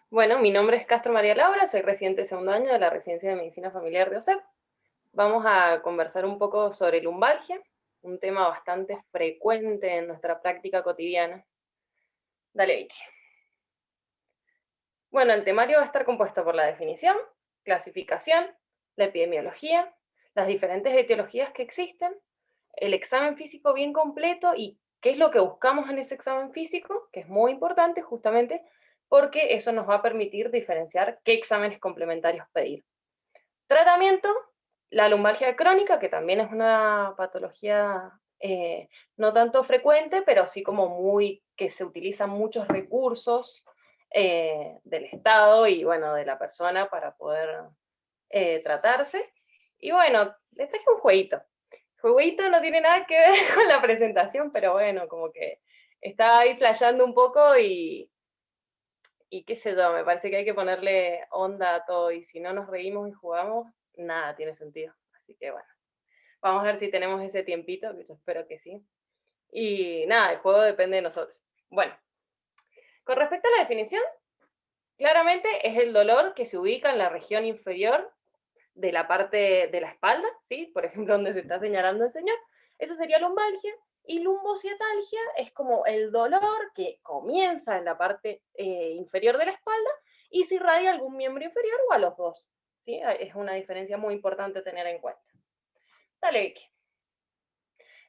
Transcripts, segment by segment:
Bueno, mi nombre es Castro María Laura, soy residente de segundo año de la Residencia de Medicina Familiar de OSEP. Vamos a conversar un poco sobre lumbalgia, un tema bastante frecuente en nuestra práctica cotidiana. Dale, Vicky. Bueno, el temario va a estar compuesto por la definición, clasificación, la epidemiología, las diferentes etiologías que existen, el examen físico bien completo y qué es lo que buscamos en ese examen físico, que es muy importante justamente porque eso nos va a permitir diferenciar qué exámenes complementarios pedir. Tratamiento, la lumbalgia crónica, que también es una patología no tanto frecuente, pero sí como muy, que se utilizan muchos recursos del Estado y bueno, de la persona para poder tratarse. Y bueno, les traje un jueguito. El jueguito no tiene nada que ver con la presentación, pero bueno, como que estaba ahí flasheando un poco y qué sé yo, me parece que hay que ponerle onda a todo y si no nos reímos y jugamos, nada tiene sentido. Así que bueno, vamos a ver si tenemos ese tiempito, que yo espero que sí. Y nada, el juego depende de nosotros. Bueno, con respecto a la definición, claramente es el dolor que se ubica en la región inferior de la parte de la espalda, ¿sí? Por ejemplo, donde se está señalando el señor. Eso sería lumbalgia. Y lumbociatalgia es como el dolor que comienza en la parte inferior de la espalda y se irradia a algún miembro inferior o a los dos. ¿Sí? Es una diferencia muy importante tener en cuenta. Dale, Vicky.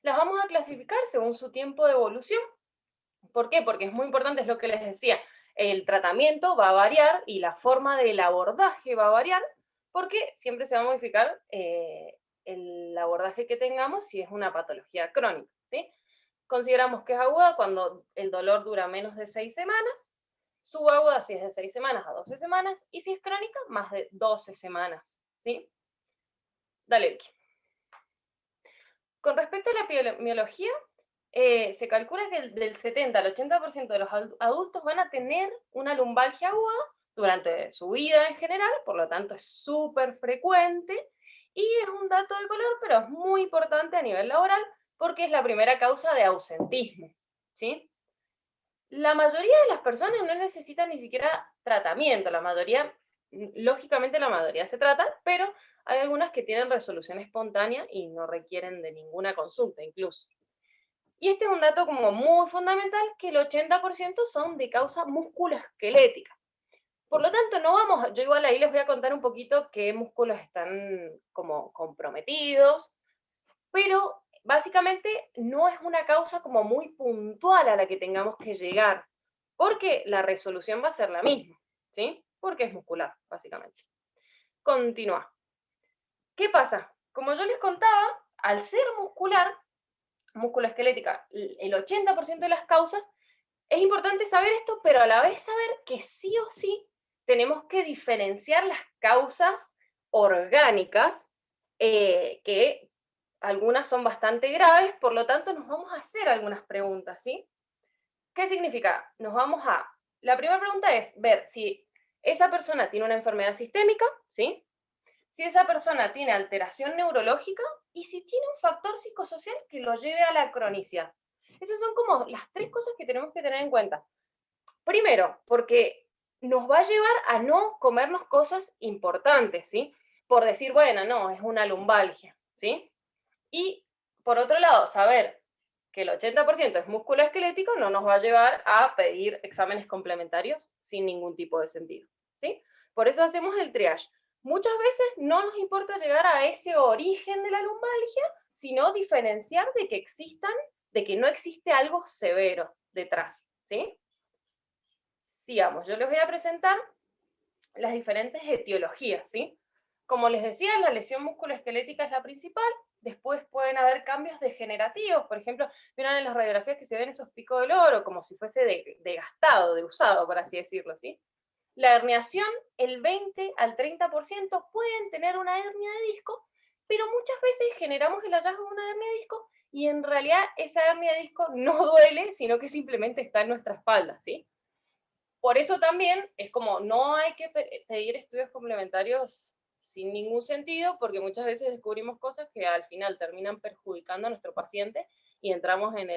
Las vamos a clasificar según su tiempo de evolución. ¿Por qué? Porque es muy importante, es lo que les decía, el tratamiento va a variar y la forma del abordaje va a variar porque siempre se va a modificar el abordaje que tengamos si es una patología crónica, ¿sí? Consideramos que es aguda cuando el dolor dura menos de 6 semanas, subaguda si es de 6 semanas a 12 semanas y si es crónica, más de 12 semanas, ¿sí? Dale, Vicky. Con respecto a la epidemiología, se calcula que del 70 al 80% de los adultos van a tener una lumbalgia aguda durante su vida en general, por lo tanto es súper frecuente y es un dato de color, pero es muy importante a nivel laboral porque es la primera causa de ausentismo, ¿sí? La mayoría de las personas no necesitan ni siquiera tratamiento, la mayoría, lógicamente la mayoría se trata, pero hay algunas que tienen resolución espontánea y no requieren de ninguna consulta incluso. Y este es un dato como muy fundamental, que el 80% son de causa musculoesquelética. Por lo tanto, no vamos, yo igual ahí les voy a contar un poquito qué músculos están como comprometidos, pero básicamente no es una causa como muy puntual a la que tengamos que llegar, porque la resolución va a ser la misma, ¿sí? Porque es muscular, básicamente. Continúa. ¿Qué pasa? Como yo les contaba, al ser muscular, musculoesquelética, el 80% de las causas, es importante saber esto, pero a la vez saber que sí o sí tenemos que diferenciar las causas orgánicas, que algunas son bastante graves, por lo tanto nos vamos a hacer algunas preguntas, ¿sí? ¿Qué significa? La primera pregunta es ver si esa persona tiene una enfermedad sistémica, ¿sí? Si esa persona tiene alteración neurológica y si tiene un factor psicosocial que lo lleve a la cronicidad. Esas son como las tres cosas que tenemos que tener en cuenta. Primero, porque nos va a llevar a no comernos cosas importantes, ¿sí? Por decir, bueno, no, es una lumbalgia, ¿sí? Y por otro lado, saber que el 80% es músculo esquelético no nos va a llevar a pedir exámenes complementarios sin ningún tipo de sentido, ¿sí? Por eso hacemos el triage. Muchas veces no nos importa llegar a ese origen de la lumbalgia, sino diferenciar de que existan, de que no existe algo severo detrás, ¿sí? Sigamos, yo les voy a presentar las diferentes etiologías, ¿sí? Como les decía, la lesión musculoesquelética es la principal, después pueden haber cambios degenerativos, por ejemplo, vieron en las radiografías que se ven esos picos del oro, como si fuese de gastado, de usado, por así decirlo, ¿sí? La herniación, el 20 al 30% pueden tener una hernia de disco, pero muchas veces generamos el hallazgo de una hernia de disco y en realidad esa hernia de disco no duele, sino que simplemente está en nuestra espalda, ¿sí? Por eso también es como no hay que pedir estudios complementarios sin ningún sentido, porque muchas veces descubrimos cosas que al final terminan perjudicando a nuestro paciente y entramos en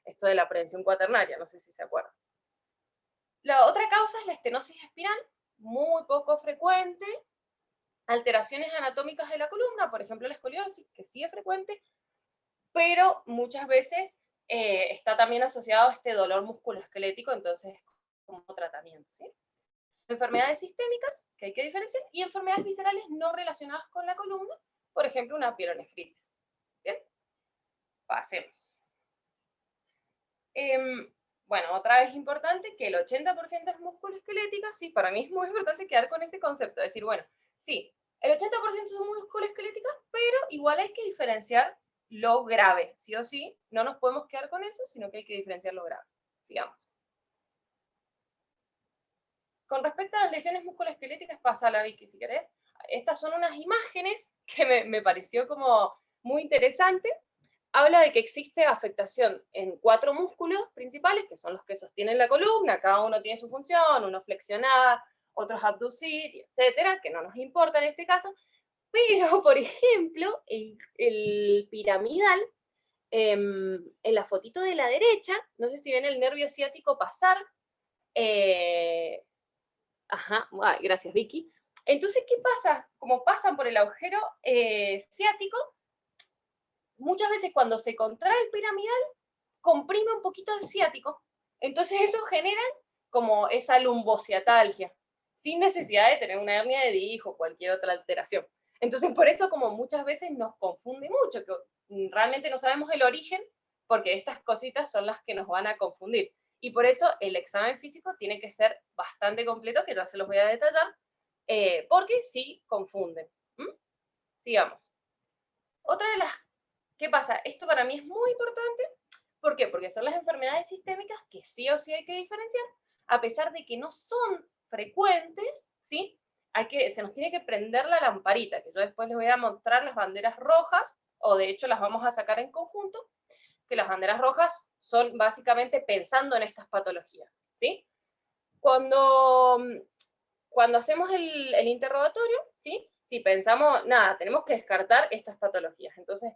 esto de la aprehensión cuaternaria, no sé si se acuerdan. La otra causa es la estenosis espinal, muy poco frecuente. Alteraciones anatómicas de la columna, por ejemplo la escoliosis, que sí es frecuente, pero muchas veces está también asociado a este dolor musculoesquelético, entonces como tratamiento, ¿sí? Enfermedades sistémicas, que hay que diferenciar, y enfermedades viscerales no relacionadas con la columna, por ejemplo una pielonefritis. Bien, pasemos. Bueno, otra vez importante que el 80% es musculoesquelética, sí, para mí es muy importante quedar con ese concepto, decir, bueno, sí, el 80% son musculoesqueléticas, pero igual hay que diferenciar lo grave, sí o sí, no nos podemos quedar con eso, sino que hay que diferenciar lo grave. Sigamos. Con respecto a las lesiones musculoesqueléticas, pasa la Vicky si querés. Estas son unas imágenes que me pareció como muy interesante. Habla de que existe afectación en 4 músculos principales, que son los que sostienen la columna, cada uno tiene su función, uno flexionar, otros abducir, etcétera, que no nos importa en este caso, pero, por ejemplo, el piramidal, en la fotito de la derecha, no sé si ven el nervio ciático pasar, ajá, ay, gracias Vicky. Entonces, ¿qué pasa? Como pasan por el agujero ciático, muchas veces cuando se contrae el piramidal, comprime un poquito el ciático. Entonces eso genera como esa lumbociatalgia, sin necesidad de tener una hernia de disco o cualquier otra alteración. Entonces por eso como muchas veces nos confunde mucho, que realmente no sabemos el origen, porque estas cositas son las que nos van a confundir. Y por eso el examen físico tiene que ser bastante completo, que ya se los voy a detallar, porque sí confunden. ¿Mm? Sigamos. Otra de las... ¿Qué pasa? Esto para mí es muy importante. ¿Por qué? Porque son las enfermedades sistémicas que sí o sí hay que diferenciar, a pesar de que no son frecuentes, ¿sí? Se nos tiene que prender la lamparita, que yo después les voy a mostrar las banderas rojas, o de hecho las vamos a sacar en conjunto, que las banderas rojas son básicamente pensando en estas patologías, ¿sí? Cuando, cuando hacemos el interrogatorio, ¿sí? Si pensamos, nada, tenemos que descartar estas patologías. Entonces,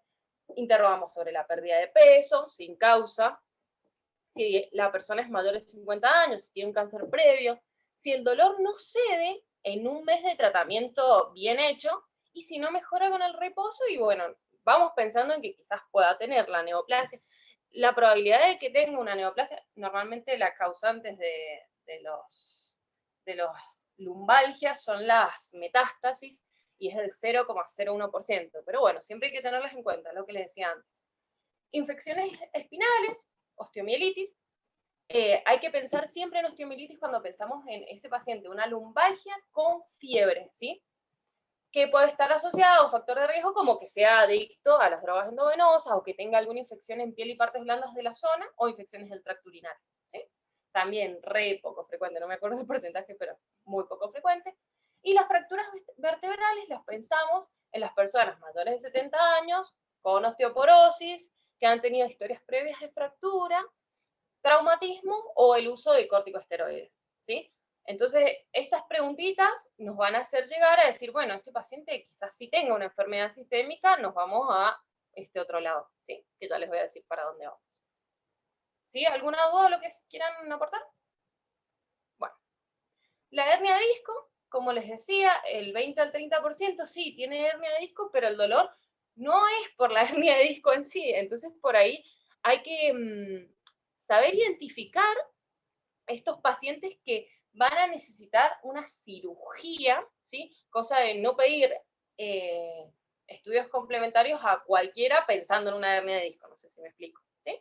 interrogamos sobre la pérdida de peso, sin causa, si la persona es mayor de 50 años, si tiene un cáncer previo, si el dolor no cede en un mes de tratamiento bien hecho, y si no mejora con el reposo, y bueno, vamos pensando en que quizás pueda tener la neoplasia. La probabilidad de que tenga una neoplasia, normalmente las causantes de los lumbalgias son las metástasis, y es del 0,01%. Pero bueno, siempre hay que tenerlas en cuenta, lo que les decía antes. Infecciones espinales, osteomielitis. Hay que pensar siempre en osteomielitis cuando pensamos en ese paciente, una lumbalgia con fiebre, ¿sí? Que puede estar asociado a un factor de riesgo como que sea adicto a las drogas endovenosas o que tenga alguna infección en piel y partes blandas de la zona o infecciones del tracto urinario, ¿sí? También re poco frecuente, no me acuerdo el porcentaje, pero muy poco frecuente. Y las fracturas vertebrales las pensamos en las personas mayores de 70 años con osteoporosis, que han tenido historias previas de fractura, traumatismo o el uso de corticosteroides, ¿sí? Entonces, estas preguntitas nos van a hacer llegar a decir, bueno, este paciente quizás sí tenga una enfermedad sistémica, nos vamos a este otro lado, ¿sí? Que ya les voy a decir para dónde vamos. ¿Sí? ¿Alguna duda de lo que quieran aportar? Bueno, la hernia de disco, como les decía, el 20 al 30% sí tiene hernia de disco, pero el dolor no es por la hernia de disco en sí. Entonces, por ahí hay que saber identificar estos pacientes que van a necesitar una cirugía, ¿sí? Cosa de no pedir estudios complementarios a cualquiera pensando en una hernia de disco, no sé si me explico, ¿sí?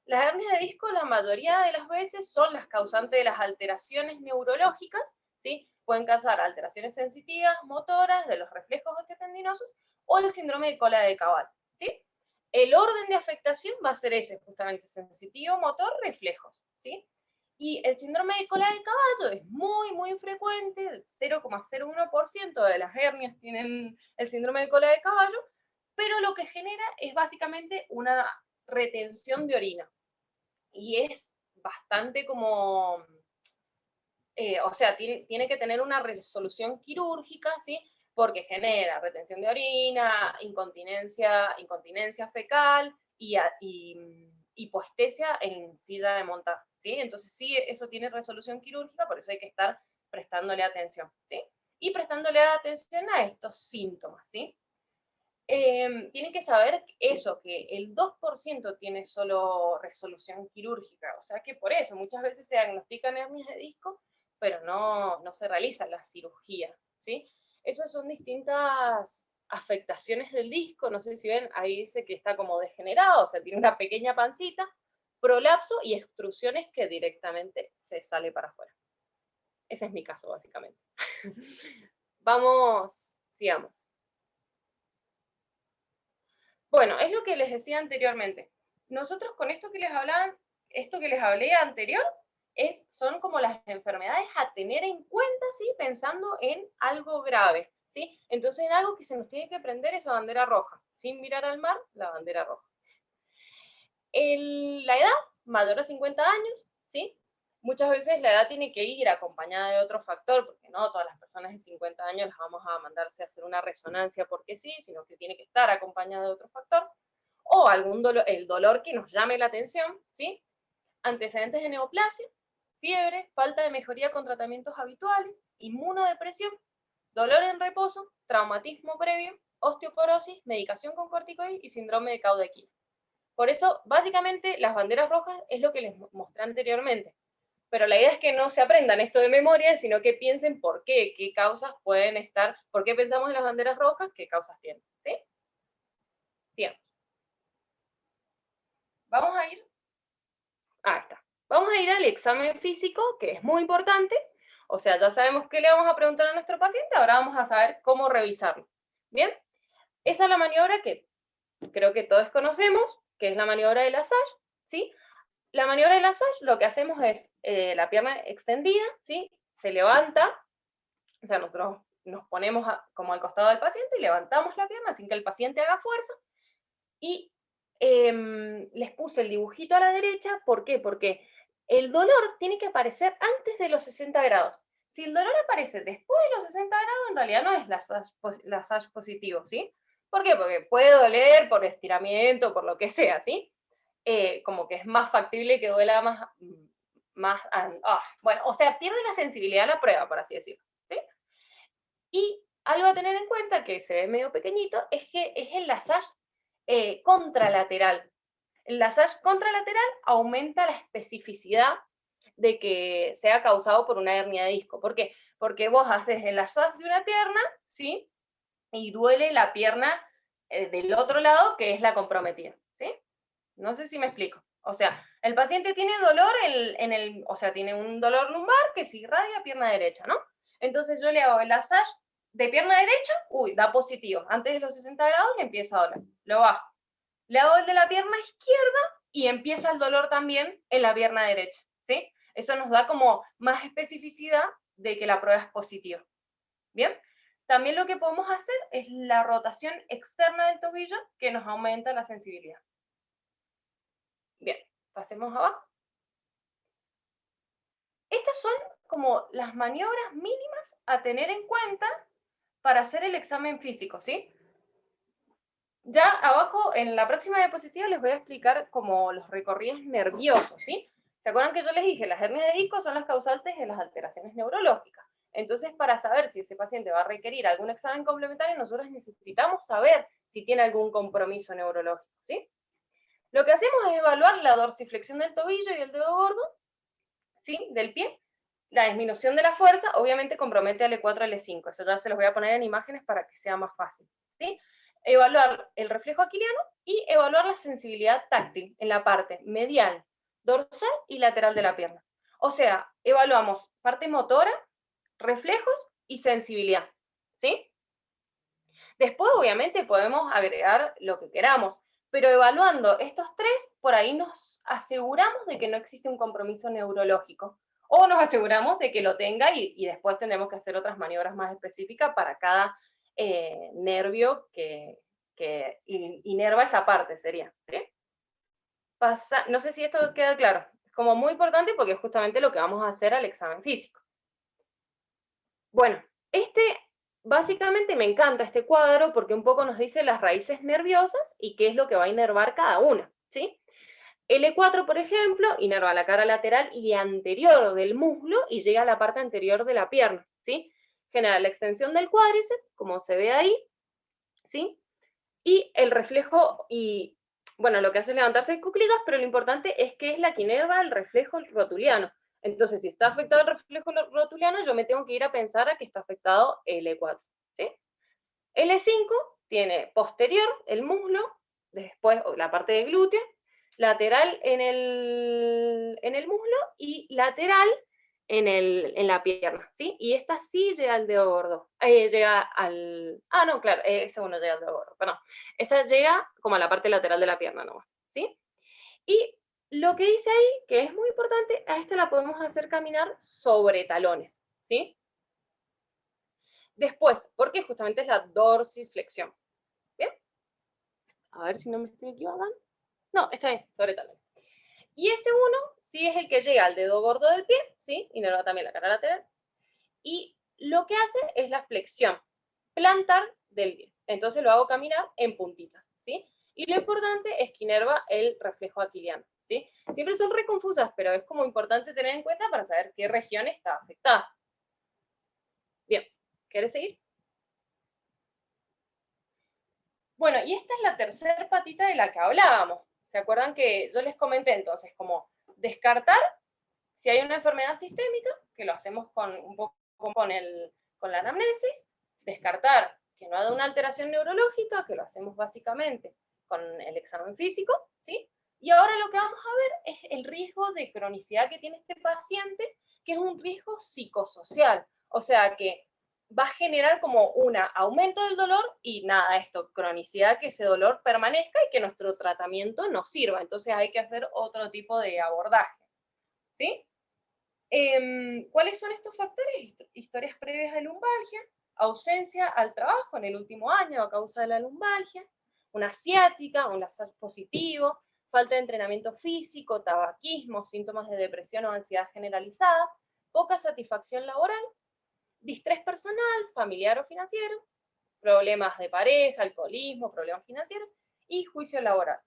Las hernias de disco la mayoría de las veces son las causantes de las alteraciones neurológicas, ¿sí? Pueden causar alteraciones sensitivas, motoras, de los reflejos osteotendinosos o el síndrome de cola de caballo, ¿sí? El orden de afectación va a ser ese, justamente, sensitivo, motor, reflejos, ¿sí? Y el síndrome de cola de caballo es muy, muy frecuente, el 0,01% de las hernias tienen el síndrome de cola de caballo, pero lo que genera es básicamente una retención de orina. Y es bastante como, o sea, tiene que tener una resolución quirúrgica, ¿sí? Porque genera retención de orina, incontinencia fecal y hipoestesia en silla de montar, ¿sí? Entonces sí, eso tiene resolución quirúrgica, por eso hay que estar prestándole atención, ¿sí? Y prestándole atención a estos síntomas, ¿sí? Tienen que saber eso, que el 2% tiene solo resolución quirúrgica, o sea que por eso muchas veces se diagnostican hernias de disco, pero no se realiza la cirugía, ¿sí? Esas son distintas afectaciones del disco, no sé si ven, ahí dice que está como degenerado, o sea, tiene una pequeña pancita, prolapso y extrusiones que directamente se sale para afuera. Ese es mi caso, básicamente. Vamos, sigamos. Bueno, es lo que les decía anteriormente. Nosotros con esto que les hablaban, esto que les hablé anterior, son como las enfermedades a tener en cuenta, ¿sí? Pensando en algo grave, ¿sí? Entonces, en algo que se nos tiene que prender esa bandera roja. Sin mirar al mar, la bandera roja. La edad, mayor a 50 años, ¿sí? Muchas veces la edad tiene que ir acompañada de otro factor, porque no todas las personas de 50 años las vamos a mandarse a hacer una resonancia porque sí, sino que tiene que estar acompañada de otro factor, o algún dolor, el dolor que nos llame la atención, ¿sí? Antecedentes de neoplasia, fiebre, falta de mejoría con tratamientos habituales, inmunodepresión, dolor en reposo, traumatismo previo, osteoporosis, medicación con corticoides y síndrome de Caudequina. Por eso, básicamente, las banderas rojas es lo que les mostré anteriormente. Pero la idea es que no se aprendan esto de memoria, sino que piensen por qué causas pueden estar, por qué pensamos en las banderas rojas, qué causas tienen, ¿sí? Bien. Vamos a ir, está. Vamos a ir al examen físico, que es muy importante. O sea, ya sabemos qué le vamos a preguntar a nuestro paciente, ahora vamos a saber cómo revisarlo. Bien, esa es la maniobra que creo que todos conocemos, que es la maniobra de Lassage, ¿sí? La maniobra de Lassage, lo que hacemos es la pierna extendida, ¿sí? Se levanta, o sea, nosotros nos ponemos como al costado del paciente y levantamos la pierna sin que el paciente haga fuerza. Y les puse el dibujito a la derecha, ¿por qué? Porque el dolor tiene que aparecer antes de los 60 grados. Si el dolor aparece después de los 60 grados, en realidad no es Lassage positivo, ¿sí? ¿Por qué? Porque puede doler por estiramiento, por lo que sea, ¿sí? Como que es más factible que duela bueno, o sea, pierde la sensibilidad a la prueba, por así decirlo, ¿sí? Y algo a tener en cuenta, que se ve medio pequeñito, es que es el Lassage contralateral. El Lassage contralateral aumenta la especificidad de que sea causado por una hernia de disco. ¿Por qué? Porque vos haces el Lassage de una pierna, ¿sí? Y duele la pierna del otro lado, que es la comprometida, ¿sí? No sé si me explico. O sea, el paciente tiene dolor o sea, tiene un dolor lumbar que se irradia a pierna derecha, ¿no? Entonces yo le hago el Lassage de pierna derecha, da positivo. Antes de los 60 grados le empieza a doler. Lo bajo. Le hago el de la pierna izquierda y empieza el dolor también en la pierna derecha, ¿sí? Eso nos da como más especificidad de que la prueba es positiva. ¿Bien? También lo que podemos hacer es la rotación externa del tobillo, que nos aumenta la sensibilidad. Bien, pasemos abajo. Estas son como las maniobras mínimas a tener en cuenta para hacer el examen físico, ¿sí? Ya abajo, en la próxima diapositiva, les voy a explicar como los recorridos nerviosos, ¿sí? ¿Se acuerdan que yo les dije? Las hernias de disco son las causantes de las alteraciones neurológicas. Entonces, para saber si ese paciente va a requerir algún examen complementario, nosotros necesitamos saber si tiene algún compromiso neurológico, ¿sí? Lo que hacemos es evaluar la dorsiflexión del tobillo y el dedo gordo, ¿sí? Del pie. La disminución de la fuerza obviamente compromete al E4 al E5. Eso ya se los voy a poner en imágenes para que sea más fácil, ¿sí? Evaluar el reflejo aquiliano y evaluar la sensibilidad táctil en la parte medial, dorsal y lateral de la pierna. O sea, evaluamos parte motora, reflejos y sensibilidad, ¿sí? Después, obviamente, podemos agregar lo que queramos, pero evaluando estos tres, por ahí nos aseguramos de que no existe un compromiso neurológico, o nos aseguramos de que lo tenga y después tendremos que hacer otras maniobras más específicas para cada nervio que inerva esa parte, sería, ¿sí? No sé si esto queda claro. Es como muy importante porque es justamente lo que vamos a hacer al examen físico. Bueno, básicamente me encanta este cuadro porque un poco nos dice las raíces nerviosas y qué es lo que va a inervar cada una, ¿sí? L4, por ejemplo, inerva la cara lateral y anterior del muslo y llega a la parte anterior de la pierna, ¿sí? Genera la extensión del cuádriceps, como se ve ahí, ¿sí? Y el reflejo, y bueno, lo que hace es levantarse en cuclillas, pero lo importante es que es la que inerva el reflejo rotuliano. Entonces, si está afectado el reflejo rotuliano, yo me tengo que ir a pensar a que está afectado L4, ¿sí? L5 tiene posterior el muslo, después la parte de glúteo, lateral en el muslo y lateral en la pierna, ¿sí? Y esta sí llega al dedo gordo, llega al... Ah, no, claro, ese uno llega al dedo gordo, perdón. Esta llega como a la parte lateral de la pierna nomás, ¿sí? Y lo que dice ahí, que es muy importante, a esta la podemos hacer caminar sobre talones, ¿sí? Después, porque justamente es la dorsiflexión, ¿bien? A ver si no me estoy equivocando. No, está bien, sobre talón. Y ese uno sí es el que llega al dedo gordo del pie, ¿sí? Inerva también la cara lateral. Y lo que hace es la flexión plantar del pie. Entonces lo hago caminar en puntitas, ¿sí? Y lo importante es que inerva el reflejo aquiliano, ¿sí? Siempre son reconfusas, pero es como importante tener en cuenta para saber qué región está afectada. Bien, ¿quieres seguir? Bueno, y esta es la tercera patita de la que hablábamos. ¿Se acuerdan que yo les comenté entonces como descartar si hay una enfermedad sistémica, que lo hacemos con un poco con la anamnesis, descartar que no haya una alteración neurológica, que lo hacemos básicamente con el examen físico, ¿sí? Y ahora lo que vamos a ver es el riesgo de cronicidad que tiene este paciente, que es un riesgo psicosocial. O sea que va a generar como un aumento del dolor y nada, esto, cronicidad, que ese dolor permanezca y que nuestro tratamiento no sirva. Entonces hay que hacer otro tipo de abordaje, ¿sí? ¿Cuáles son estos factores? Historias previas de lumbalgia, ausencia al trabajo en el último año a causa de la lumbalgia, una ciática, un LASAR positivo, falta de entrenamiento físico, tabaquismo, síntomas de depresión o ansiedad generalizada, poca satisfacción laboral, distrés personal, familiar o financiero, problemas de pareja, alcoholismo, problemas financieros y juicio laboral,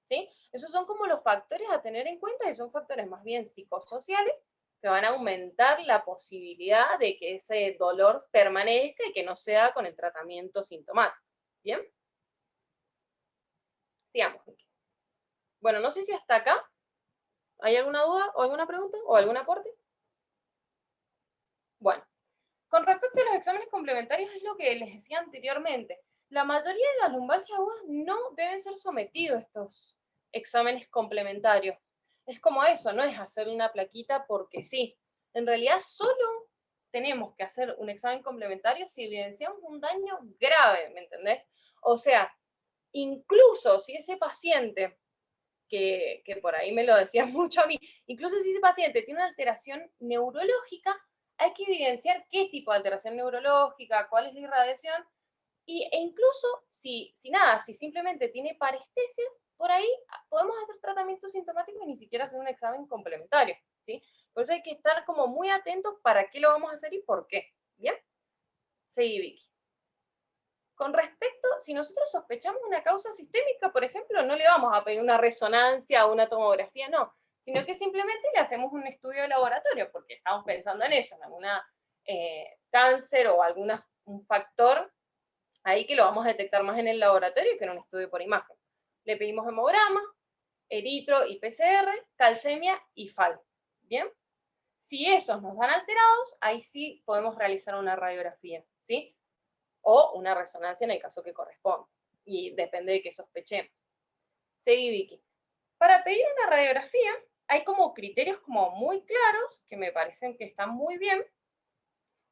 ¿sí? Esos son como los factores a tener en cuenta, y son factores más bien psicosociales que van a aumentar la posibilidad de que ese dolor permanezca y que no sea con el tratamiento sintomático. ¿Bien? Sigamos. Bueno, no sé si hasta acá hay alguna duda o alguna pregunta o algún aporte. Bueno, con respecto a los exámenes complementarios, es lo que les decía anteriormente. La mayoría de las lumbalgias agudas no deben ser sometidos a estos exámenes complementarios. Es como eso, no es hacer una plaquita porque sí. En realidad solo tenemos que hacer un examen complementario si evidenciamos un daño grave, ¿me entendés? O sea, incluso si ese paciente, que por ahí me lo decía mucho a mí, incluso si ese paciente tiene una alteración neurológica, hay que evidenciar qué tipo de alteración neurológica, cuál es la irradiación, e incluso si simplemente tiene parestesias, por ahí podemos hacer tratamiento sintomático y ni siquiera hacer un examen complementario, ¿sí? Por eso hay que estar como muy atentos para qué lo vamos a hacer y por qué, ¿bien? Seguí, Vicky. Con respecto, si nosotros sospechamos una causa sistémica, por ejemplo, no le vamos a pedir una resonancia o una tomografía, no, sino que simplemente le hacemos un estudio de laboratorio, porque estamos pensando en eso, en alguna cáncer o un factor ahí que lo vamos a detectar más en el laboratorio que en un estudio por imagen. Le pedimos hemograma, eritro y PCR, calcemia y FAL. ¿Bien? Si esos nos dan alterados, ahí sí podemos realizar una radiografía, ¿sí? O una resonancia en el caso que corresponda. Y depende de qué sospechemos. Seguí, Vicky. Para pedir una radiografía, hay como criterios como muy claros, que me parecen que están muy bien,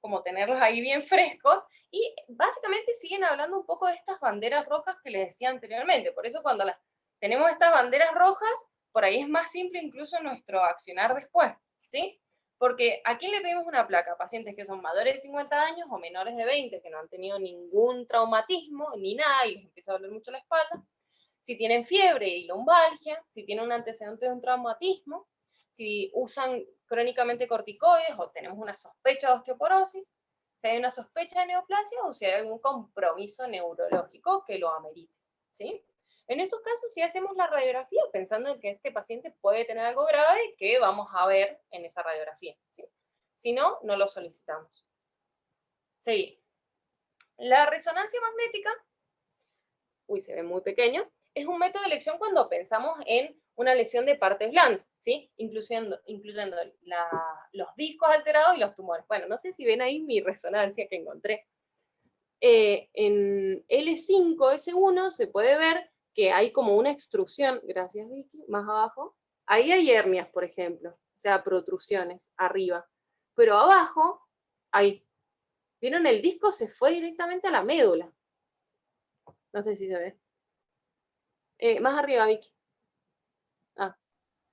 como tenerlos ahí bien frescos, y básicamente siguen hablando un poco de estas banderas rojas que les decía anteriormente. Por eso cuando tenemos estas banderas rojas, por ahí es más simple incluso nuestro accionar después, ¿sí? Porque ¿a quién le pedimos una placa? Pacientes que son mayores de 50 años o menores de 20, que no han tenido ningún traumatismo ni nada y les empieza a doler mucho la espalda. Si tienen fiebre y lumbalgia, si tienen un antecedente de un traumatismo, si usan crónicamente corticoides o tenemos una sospecha de osteoporosis, si hay una sospecha de neoplasia o si hay algún compromiso neurológico que lo amerite, ¿sí? En esos casos sí hacemos la radiografía pensando en que este paciente puede tener algo grave que vamos a ver en esa radiografía, ¿sí? Si no, no lo solicitamos. Sí. La resonancia magnética, se ve muy pequeño, es un método de elección cuando pensamos en una lesión de partes blandas, ¿sí? Incluyendo los discos alterados y los tumores. Bueno, no sé si ven ahí mi resonancia que encontré. En L5S1 se puede ver que hay como una extrusión, gracias Vicky, más abajo. Ahí hay hernias, por ejemplo, o sea, protrusiones arriba. Pero abajo, ahí, ¿vieron? El disco se fue directamente a la médula. No sé si se ve. Más arriba, Vicky. Ah,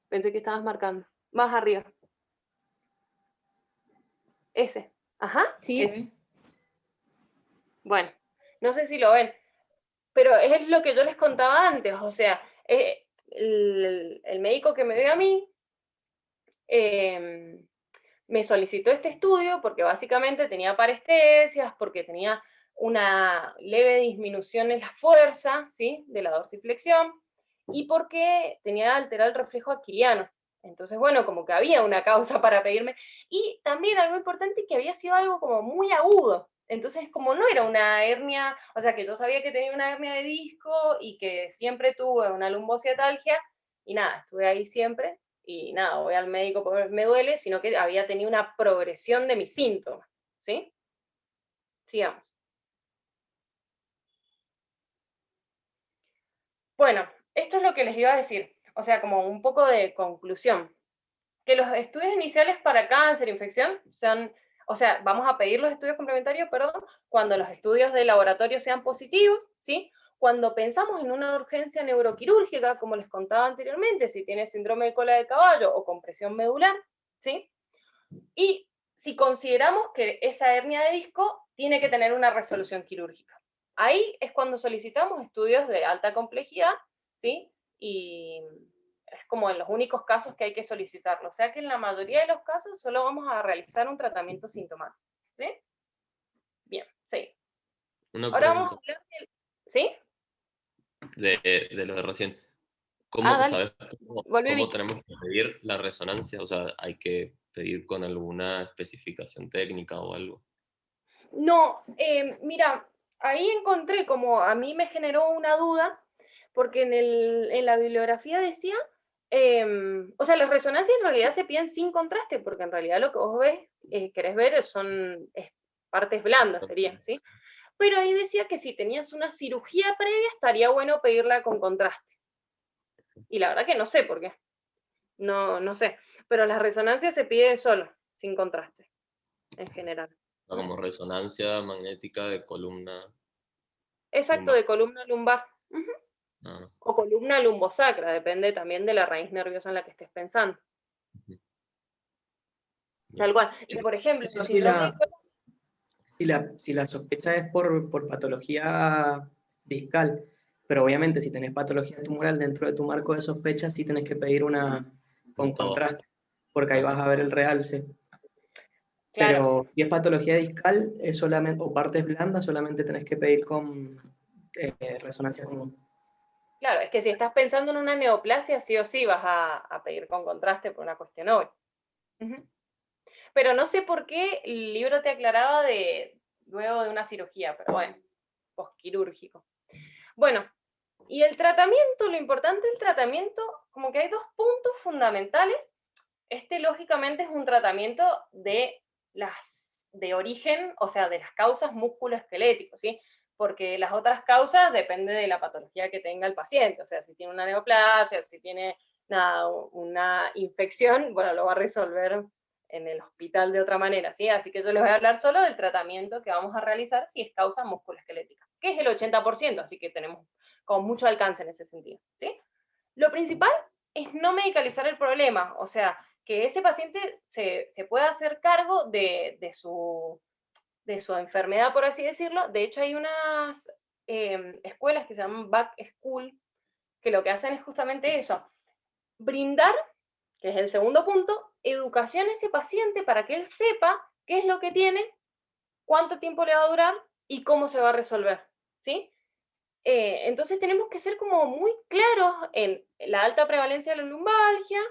pensé que estabas marcando. Más arriba. Ese. Ajá. Sí. Ese. Bueno, no sé si lo ven, pero es lo que yo les contaba antes, o sea, el médico que me dio a mí me solicitó este estudio porque básicamente tenía parestesias, porque tenía una leve disminución en la fuerza, ¿sí?, de la dorsiflexión, y porque tenía alterado el reflejo aquiliano. Entonces, bueno, como que había una causa para pedirme. Y también algo importante, que había sido algo como muy agudo. Entonces, como no era una hernia, o sea, que yo sabía que tenía una hernia de disco y que siempre tuve una lumbociatalgia, y nada, estuve ahí siempre, y nada, voy al médico porque me duele, sino que había tenido una progresión de mis síntomas, ¿sí? Sigamos. Bueno, esto es lo que les iba a decir, o sea, como un poco de conclusión. Que los estudios iniciales para cáncer, infección, sean, o sea, vamos a pedir los estudios complementarios, perdón, cuando los estudios de laboratorio sean positivos, ¿sí? Cuando pensamos en una urgencia neuroquirúrgica, como les contaba anteriormente, si tiene síndrome de cola de caballo o compresión medular, ¿sí? Y si consideramos que esa hernia de disco tiene que tener una resolución quirúrgica. Ahí es cuando solicitamos estudios de alta complejidad, ¿sí? Y es como en los únicos casos que hay que solicitarlo. O sea que en la mayoría de los casos solo vamos a realizar un tratamiento sintomático, ¿sí? Bien, sí. Una Ahora vamos a pregunta hablar del... ¿Sí? de lo de recién. Ah, ¿Cómo, dale. sabes Volví, cómo Vicky. tenemos que pedir la resonancia? O sea, ¿hay que pedir con alguna especificación técnica o algo? No, mira, ahí encontré como a mí me generó una duda, porque en la bibliografía decía, o sea, las resonancias en realidad se piden sin contraste, porque en realidad lo que vos ves, querés ver son partes blandas, sería, ¿sí? Pero ahí decía que si tenías una cirugía previa, estaría bueno pedirla con contraste. Y la verdad que no sé por qué. No sé. Pero las resonancias se pide solo, sin contraste, en general. O sea, como resonancia magnética de columna Exacto, lumbar. de columna lumbar. Ujú. Ah, O columna lumbosacra, depende también de la raíz nerviosa en la que estés pensando. ujú, bien. Tal cual. Y por ejemplo, el Eso sí, síndrome de Crohn, si la sospecha es por patología discal, pero obviamente si tenés patología tumoral dentro de tu marco de sospecha, sí tenés que pedir una con Todo. contraste, porque ahí Ah, vas a ver el realce. claro, Pero si es patología discal, es solamente, o partes blandas, solamente tenés que pedir con resonancia común. claro, es que si estás pensando en una neoplasia, sí o sí vas a pedir con contraste por una cuestión obvia. Ujú. Pero no sé por qué el libro te aclaraba luego de una cirugía, pero bueno, posquirúrgico. Bueno, y el tratamiento, lo importante del tratamiento, como que hay dos puntos fundamentales. Este, lógicamente, es un tratamiento de origen, o sea, de las causas musculoesqueléticas, ¿sí? Porque las otras causas depende de la patología que tenga el paciente, o sea, si tiene una neoplasia, si tiene una infección, bueno, lo va a resolver en el hospital de otra manera, ¿sí? Así que yo les voy a hablar solo del tratamiento que vamos a realizar si es causa musculoesquelética, que es el 80%, así que tenemos con mucho alcance en ese sentido, ¿sí? Lo principal es no medicalizar el problema, o sea, que ese paciente se pueda hacer cargo de su enfermedad, por así decirlo. De hecho, hay unas escuelas que se llaman Back School, que lo que hacen es justamente eso, brindar, que es el segundo punto, educación a ese paciente para que él sepa qué es lo que tiene, cuánto tiempo le va a durar y cómo se va a resolver, ¿sí? Entonces tenemos que ser como muy claros en la alta prevalencia de la lumbalgia,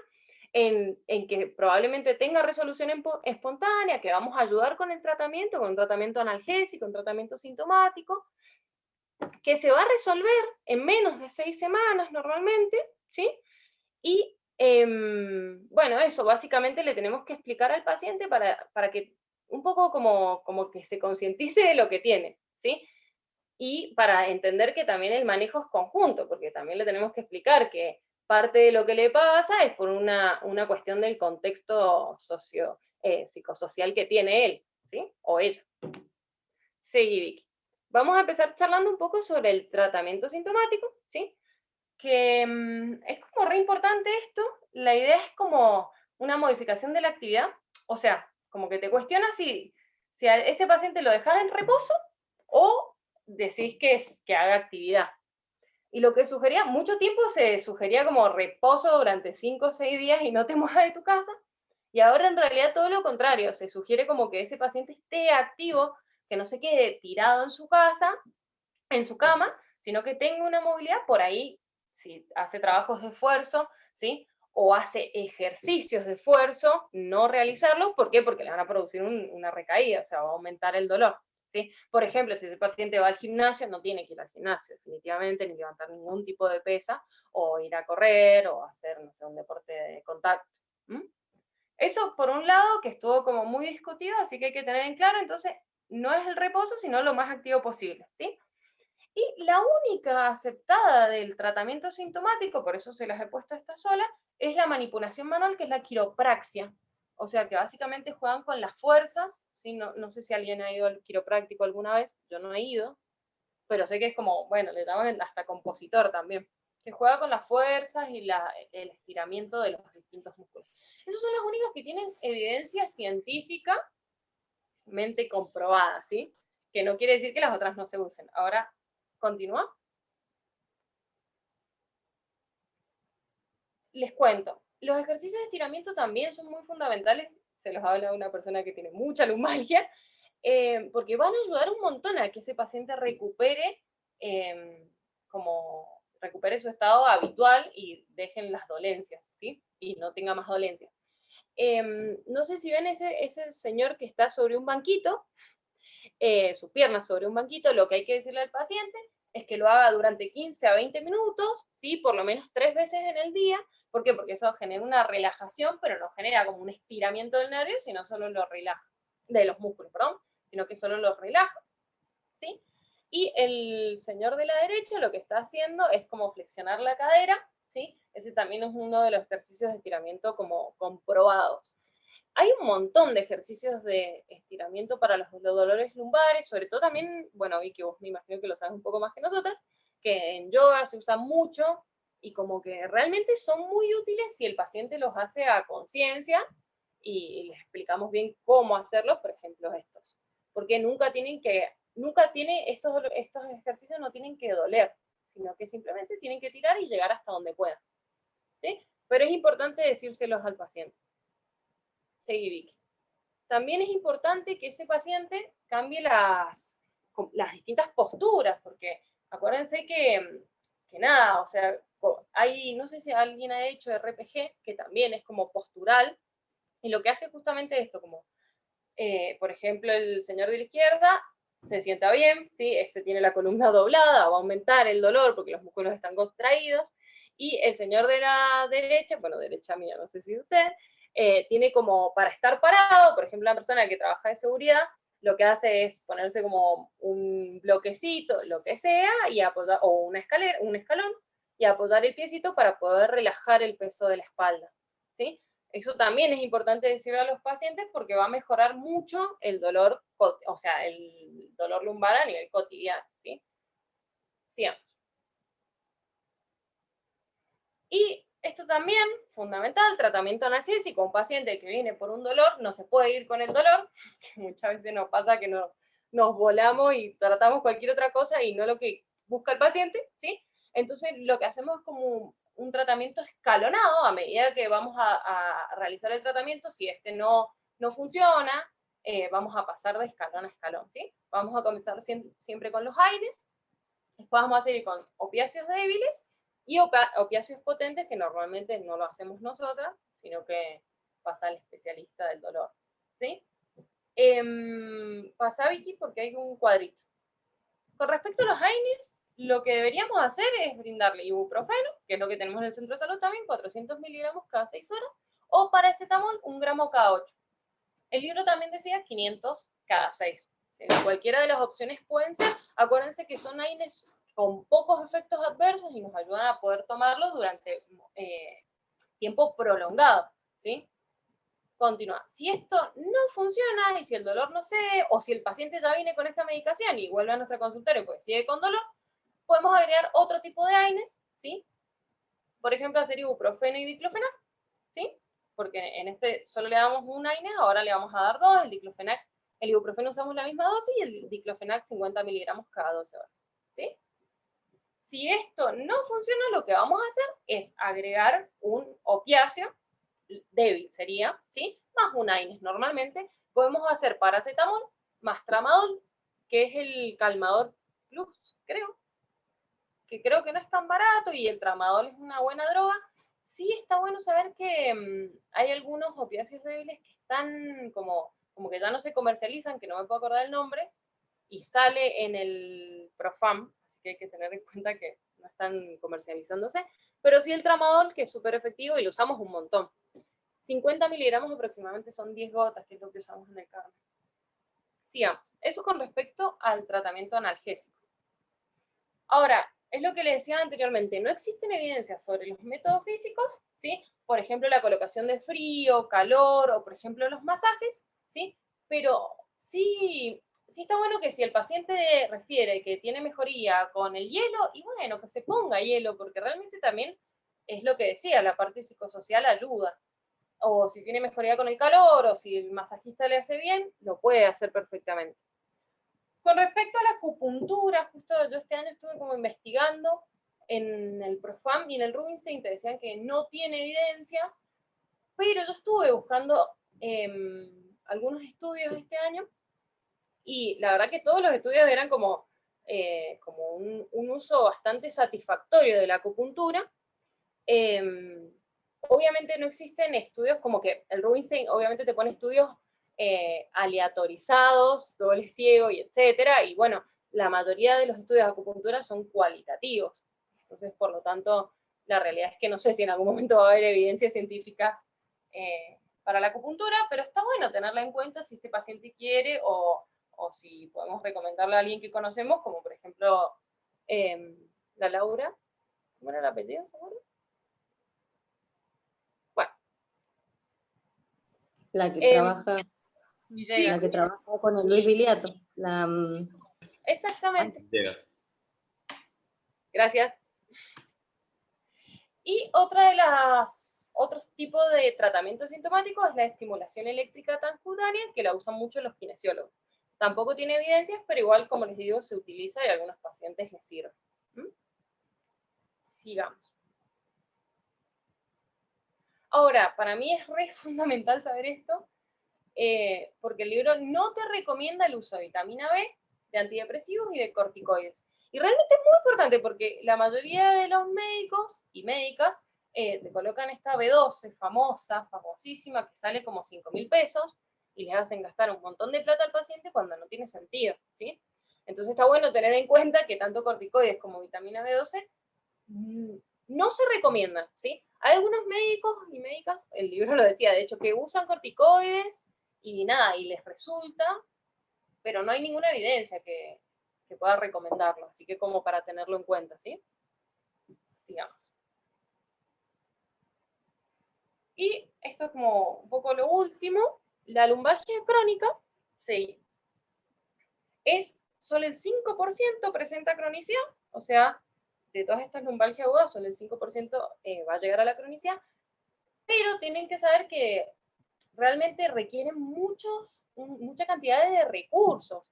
en que probablemente tenga resolución espontánea, que vamos a ayudar con un tratamiento analgésico, un tratamiento sintomático, que se va a resolver en menos de 6 semanas normalmente, ¿sí? Y bueno, eso básicamente le tenemos que explicar al paciente para que un poco como que se concientice de lo que tiene, ¿sí? Y para entender que también el manejo es conjunto, porque también le tenemos que explicar que parte de lo que le pasa es por una cuestión del contexto psicosocial que tiene él, ¿sí? O ella. Seguí, Vicky. Vamos a empezar charlando un poco sobre el tratamiento sintomático, ¿sí? Que es como re importante esto. La idea es como una modificación de la actividad, o sea, como que te cuestionas si a ese paciente lo dejas en reposo o decís que haga actividad. Y lo que sugería, mucho tiempo se sugería como reposo durante 5 o 6 días y no te muevas de tu casa, y ahora en realidad todo lo contrario, se sugiere como que ese paciente esté activo, que no se quede tirado en su casa, en su cama, sino que tenga una movilidad por ahí, si hace trabajos de esfuerzo, ¿sí? O hace ejercicios de esfuerzo, no realizarlos, ¿por qué? Porque le van a producir una recaída, o sea, va a aumentar el dolor, ¿sí? Por ejemplo, si ese paciente va al gimnasio, no tiene que ir al gimnasio, definitivamente, ni levantar ningún tipo de pesa, o ir a correr, o hacer, no sé, un deporte de contacto. Eso, por un lado, que estuvo como muy discutido, así que hay que tener en claro, entonces, no es el reposo, sino lo más activo posible, ¿sí? Y la única aceptada del tratamiento sintomático, por eso se las he puesto a esta sola, es la manipulación manual, que es la quiropraxia. O sea, que básicamente juegan con las fuerzas, ¿sí? No sé si alguien ha ido al quiropráctico alguna vez, yo no he ido, pero sé que es como, bueno, le llaman hasta compositor también, que juega con las fuerzas y el estiramiento de los distintos músculos. Esos son los únicos que tienen evidencia científicamente comprobada, ¿sí? Que no quiere decir que las otras no se usen. Ahora, continúa. Les cuento, los ejercicios de estiramiento también son muy fundamentales, se los habla una persona que tiene mucha lumbalgia, porque van a ayudar un montón a que ese paciente recupere, recupere su estado habitual y dejen las dolencias, ¿sí? Y no tenga más dolencias. No sé si ven ese señor que está sobre un banquito, sus piernas sobre un banquito, lo que hay que decirle al paciente es que lo haga durante 15 a 20 minutos, ¿sí? Por lo menos 3 veces en el día. ¿Por qué? Porque eso genera una relajación, pero no genera como un estiramiento del nervio, sino solo lo relaja, de los músculos, perdón, sino que solo los relaja, ¿sí? Y el señor de la derecha lo que está haciendo es como flexionar la cadera, ¿sí? Ese también es uno de los ejercicios de estiramiento como comprobados. Hay un montón de ejercicios de estiramiento para los dolores lumbares, sobre todo también, bueno, y que vos me imagino que lo sabes un poco más que nosotras, que en yoga se usa mucho y como que realmente son muy útiles si el paciente los hace a conciencia y les explicamos bien cómo hacerlos, por ejemplo estos. Porque estos ejercicios no tienen que doler, sino que simplemente tienen que tirar y llegar hasta donde puedan, ¿sí? Pero es importante decírselos al paciente. Seguí, Vicky. También es importante que ese paciente cambie las distintas posturas, porque acuérdense que nada, o sea, no sé si alguien ha hecho RPG, que también es como postural, y lo que hace justamente esto, como, por ejemplo, el señor de la izquierda se sienta bien, ¿sí? Este tiene la columna doblada, va a aumentar el dolor porque los músculos están contraídos, y el señor de la derecha, bueno, derecha mía, no sé si usted, tiene como para estar parado, por ejemplo, una persona que trabaja de seguridad, lo que hace es ponerse como un bloquecito, lo que sea, y apoyar, o una escalera, un escalón, y apoyar el piecito para poder relajar el peso de la espalda, ¿sí? Eso también es importante decirle a los pacientes porque va a mejorar mucho el dolor, o sea, el dolor lumbar a nivel cotidiano, ¿sí? Sigamos. Y esto también, fundamental, tratamiento analgésico. Un paciente que viene por un dolor no se puede ir con el dolor, que muchas veces nos pasa que nos volamos y tratamos cualquier otra cosa y no lo que busca el paciente, ¿sí? Entonces lo que hacemos es como un tratamiento escalonado a medida que vamos a realizar el tratamiento. Si este no funciona, vamos a pasar de escalón a escalón, ¿sí? Vamos a comenzar siempre con los aires, Después vamos a seguir con opiáceos débiles y opiáceos potentes, que normalmente no lo hacemos nosotras, sino que pasa al especialista del dolor, ¿sí? Pasa, Vicky, porque hay un cuadrito. Con respecto a los AINES, lo que deberíamos hacer es brindarle ibuprofeno, que es lo que tenemos en el centro de salud también, 400 miligramos cada 6 horas, o paracetamol, 1 gramo cada 8. El libro también decía 500 cada 6. ¿Sí? Cualquiera de las opciones pueden ser. Acuérdense que son AINES con pocos efectos adversos y nos ayudan a poder tomarlos durante tiempo prolongado, ¿sí? Continúa. Si esto no funciona y si el dolor no cede, o si el paciente ya viene con esta medicación y vuelve a nuestro consultorio porque sigue con dolor, podemos agregar otro tipo de AINES, ¿sí? Por ejemplo, hacer ibuprofeno y diclofenac, ¿sí? Porque en este solo le damos un AINES, ahora le vamos a dar 2, el diclofenac, el ibuprofeno usamos la misma dosis y el diclofenac 50 miligramos cada 12 horas, ¿sí? Si esto no funciona, lo que vamos a hacer es agregar un opiáceo débil, sería, ¿sí? Más un AINES. Normalmente podemos hacer paracetamol más tramadol, que es el calmador plus, creo, que creo que no es tan barato y el tramadol es una buena droga. Sí está bueno saber que hay algunos opiáceos débiles que están como que ya no se comercializan, que no me puedo acordar el nombre, y sale en el Profam, así que hay que tener en cuenta que no están comercializándose, pero sí el tramadol, que es súper efectivo y lo usamos un montón. 50 miligramos aproximadamente son 10 gotas, que es lo que usamos en el Carmen. Sigamos. Eso con respecto al tratamiento analgésico. Ahora, es lo que les decía anteriormente, no existen evidencias sobre los métodos físicos, ¿sí? Por ejemplo, la colocación de frío, calor, o por ejemplo los masajes, ¿sí? Pero sí está bueno que si el paciente refiere que tiene mejoría con el hielo, y bueno, que se ponga hielo, porque realmente también es lo que decía, la parte psicosocial ayuda. O si tiene mejoría con el calor, o si el masajista le hace bien, lo puede hacer perfectamente. Con respecto a la acupuntura, justo yo este año estuve como investigando en el Profam y en el Rubinstein, te decían que no tiene evidencia, pero yo estuve buscando algunos estudios este año y la verdad que todos los estudios eran como un uso bastante satisfactorio de la acupuntura. Obviamente no existen estudios como que el Rubinstein obviamente te pone estudios aleatorizados, doble ciego y etcétera, y bueno, la mayoría de los estudios de acupuntura son cualitativos. Entonces, por lo tanto, la realidad es que no sé si en algún momento va a haber evidencias científicas para la acupuntura, pero está bueno tenerla en cuenta si este paciente quiere o si podemos recomendarle a alguien que conocemos, como por ejemplo la Laura. ¿Cómo era el apellido, seguro? Bueno. La que trabaja... Villegas. La que trabaja con el Luis Biliato. Exactamente. Villegas. Gracias. Y otros tipos de tratamiento sintomático es la estimulación eléctrica transcutánea, que la usan mucho los kinesiólogos. Tampoco tiene evidencias, pero igual, como les digo, se utiliza y a algunos pacientes les sirve. Sigamos. Ahora, para mí es re fundamental saber esto, porque el libro no te recomienda el uso de vitamina B, de antidepresivos y de corticoides. Y realmente es muy importante porque la mayoría de los médicos y médicas te colocan esta B12 famosísima, que sale como 5.000 pesos y les hacen gastar un montón de plata al paciente cuando no tiene sentido, ¿sí? Entonces está bueno tener en cuenta que tanto corticoides como vitamina B12 no se recomiendan, ¿sí? Hay algunos médicos y médicas, el libro lo decía, de hecho, que usan corticoides y nada, y les resulta, pero no hay ninguna evidencia que pueda recomendarlo, así que como para tenerlo en cuenta, ¿sí? Sigamos. Y esto es como un poco lo último, la lumbalgia crónica, sí, es solo el 5% presenta cronicidad, o sea, de todas estas lumbalgias agudas, solo el 5% va a llegar a la cronicidad, pero tienen que saber que realmente requieren mucha cantidad de recursos,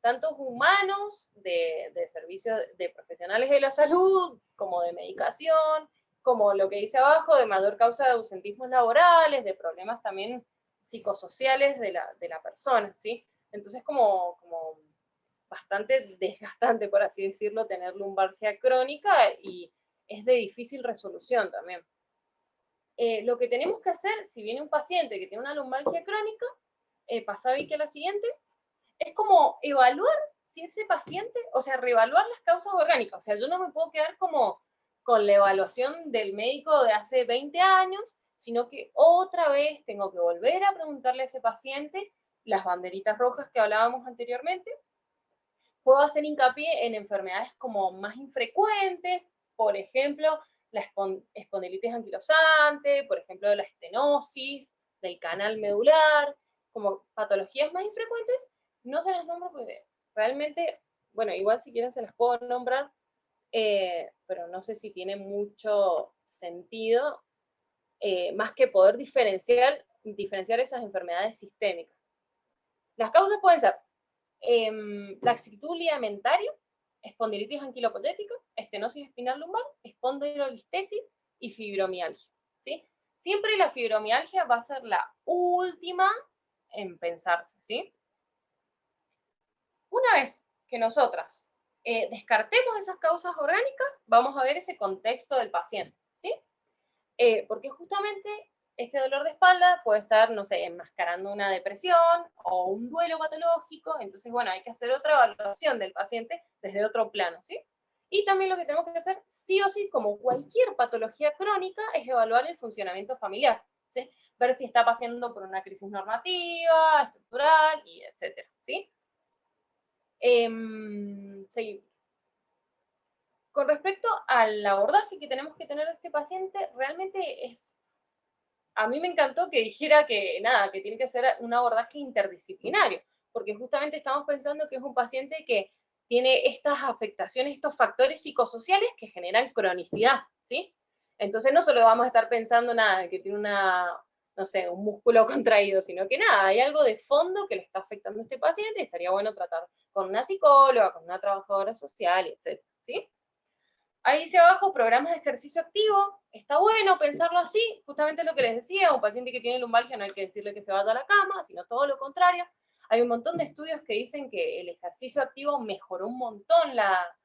tanto humanos, de servicios de profesionales de la salud, como de medicación, como lo que dice abajo, de mayor causa de ausentismos laborales, de problemas también psicosociales de la persona, ¿sí? Entonces, como bastante desgastante, por así decirlo, tener lumbalgia crónica y es de difícil resolución también. Lo que tenemos que hacer, si viene un paciente que tiene una lumbalgia crónica, pasa Vicky a la siguiente, es como evaluar si ese paciente, o sea, reevaluar las causas orgánicas. O sea, yo no me puedo quedar como con la evaluación del médico de hace 20 años, sino que otra vez tengo que volver a preguntarle a ese paciente las banderitas rojas que hablábamos anteriormente. Puedo hacer hincapié en enfermedades como más infrecuentes, por ejemplo, la espondilitis anquilosante, por ejemplo, la estenosis del canal medular, como patologías más infrecuentes. No se las nombro porque realmente, bueno, igual si quieren se las puedo nombrar, pero no sé si tiene mucho sentido, más que poder diferenciar esas enfermedades sistémicas. Las causas pueden ser laxitud ligamentaria, espondilitis anquilopoyética, estenosis espinal lumbar, espondilolistesis y fibromialgia, ¿sí? Siempre la fibromialgia va a ser la última en pensarse, ¿sí? Una vez que nosotras descartemos esas causas orgánicas, vamos a ver ese contexto del paciente, ¿sí? Porque justamente este dolor de espalda puede estar, no sé, enmascarando una depresión o un duelo patológico, entonces, bueno, hay que hacer otra evaluación del paciente desde otro plano, ¿sí? Y también lo que tenemos que hacer, sí o sí, como cualquier patología crónica, es evaluar el funcionamiento familiar, ¿sí? Ver si está pasando por una crisis normativa, estructural, y etcétera, ¿sí? Seguimos. Con respecto al abordaje que tenemos que tener de este paciente, realmente es, a mí me encantó que dijera que nada, que tiene que ser un abordaje interdisciplinario, porque justamente estamos pensando que es un paciente que tiene estas afectaciones, estos factores psicosociales que generan cronicidad, ¿sí? Entonces no solo vamos a estar pensando nada, que tiene una, no sé, un músculo contraído, sino que nada, hay algo de fondo que le está afectando a este paciente y estaría bueno tratar con una psicóloga, con una trabajadora social, etc., ¿sí? Ahí dice abajo, programas de ejercicio activo. Está bueno pensarlo así, justamente lo que les decía, un paciente que tiene lumbalgia no hay que decirle que se vaya a la cama, sino todo lo contrario. Hay un montón de estudios que dicen que el ejercicio activo mejoró un montón la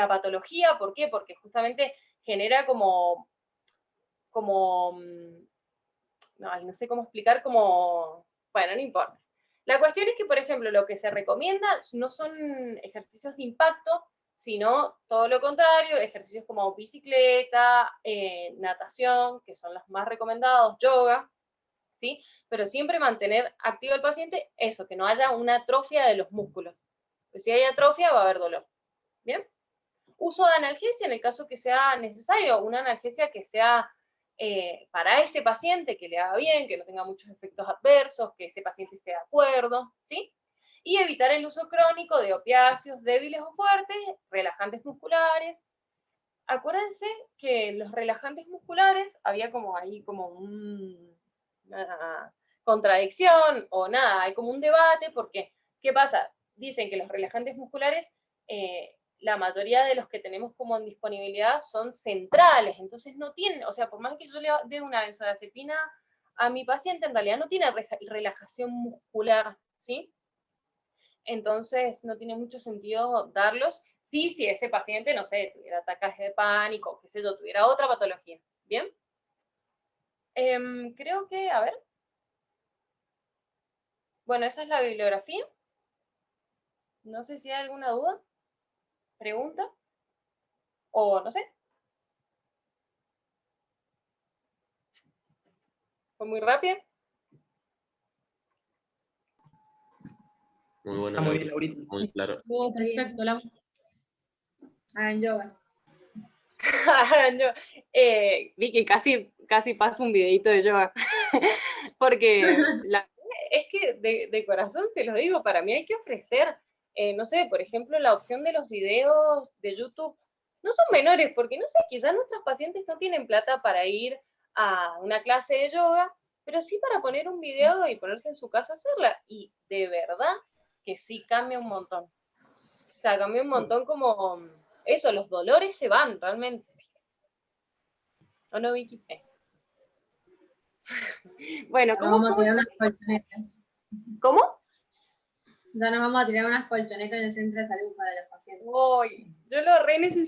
patología. ¿Por qué? Porque justamente genera como no sé cómo explicar, bueno, no importa. La cuestión es que, por ejemplo, lo que se recomienda no son ejercicios de impacto, sino todo lo contrario, ejercicios como bicicleta, natación, que son los más recomendados, yoga, ¿sí? Pero siempre mantener activo al paciente, eso, que no haya una atrofia de los músculos. Pues si hay atrofia, va a haber dolor. ¿Bien? Uso de analgesia en el caso que sea necesario, una analgesia que sea para ese paciente, que le haga bien, que no tenga muchos efectos adversos, que ese paciente esté de acuerdo, ¿sí? Y evitar el uso crónico de opiáceos débiles o fuertes, relajantes musculares. Acuérdense que los relajantes musculares, había como ahí como una contradicción o nada, hay como un debate, porque, ¿qué pasa? Dicen que los relajantes musculares, la mayoría de los que tenemos como en disponibilidad son centrales, entonces no tienen, o sea, por más que yo le dé una benzodiazepina a mi paciente, en realidad no tiene relajación muscular, ¿sí? Entonces no tiene mucho sentido darlos. Sí, si ese paciente, no sé, tuviera ataques de pánico, qué sé yo, tuviera otra patología. ¿Bien? Creo que, a ver. Bueno, esa es la bibliografía. No sé si hay alguna duda, pregunta, o no sé. ¿Fue muy rápido? Muy bueno, Está muy Laura, bien, Laurita. muy claro. Oh, perfecto, la hagan yoga. Yo, vi que casi paso un videito de yoga. Porque es que de corazón se los digo, para mí hay que ofrecer, no sé, por ejemplo, la opción de los videos de YouTube. No son menores, porque no sé, quizás nuestros pacientes no tienen plata para ir a una clase de yoga, pero sí para poner un video y ponerse en su casa a hacerla. Y de verdad que sí cambia un montón. O sea, cambia un montón como eso, los dolores se van realmente. ¿O no, Vicky? Bueno, Vamos a tirar unas colchonetas. ¿Cómo? Ya nos vamos a tirar unas colchonetas en el centro de salud para los pacientes. Uy, yo lo re necesito.